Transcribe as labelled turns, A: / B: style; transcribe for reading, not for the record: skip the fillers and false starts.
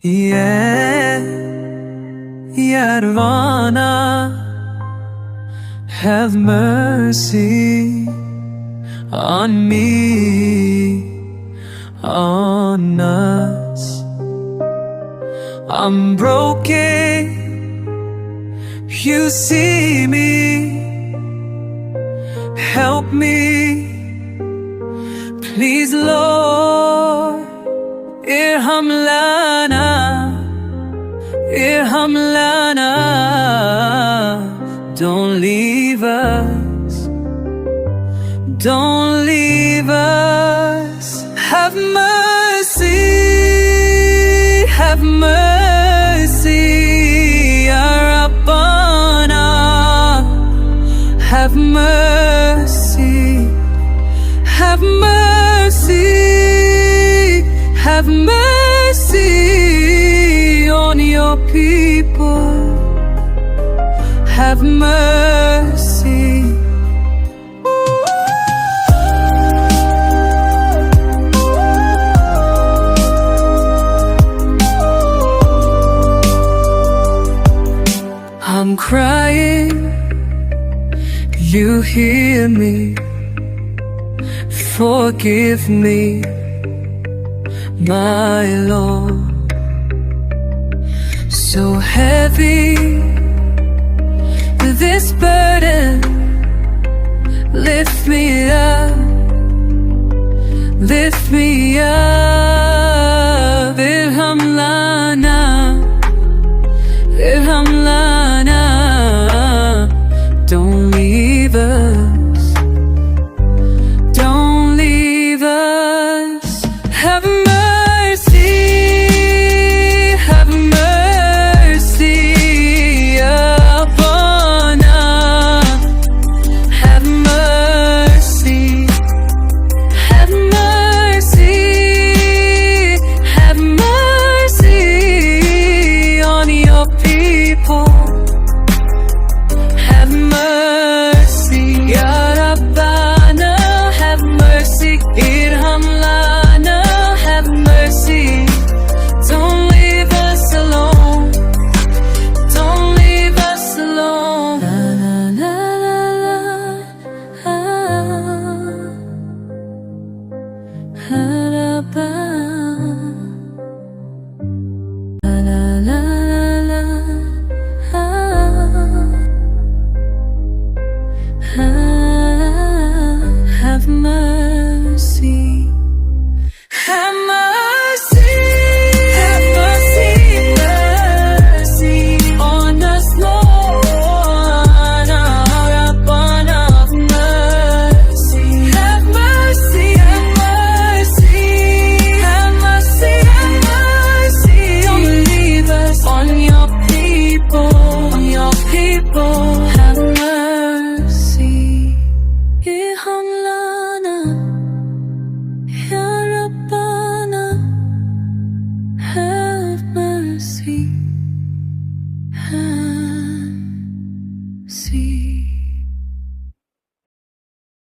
A: Yeah, Rabbana, have mercy on me, on us. I'm broken, you see me, help me, please Lord. Irham lana, Irham lana, don't leave us, don't leave us. Have mercy, have mercy, ya Rabbana. Have mercy, have mercy, have mercy on your people. Have mercy. I'm crying, you hear me. Forgive me, my Lord. So heavy, this burden, lift me up, lift me up. Irham lana, Irham lana, don't leave us, don't leave us. Have mercy, have mercy upon us. Have mercy, have mercy, have mercy on your people.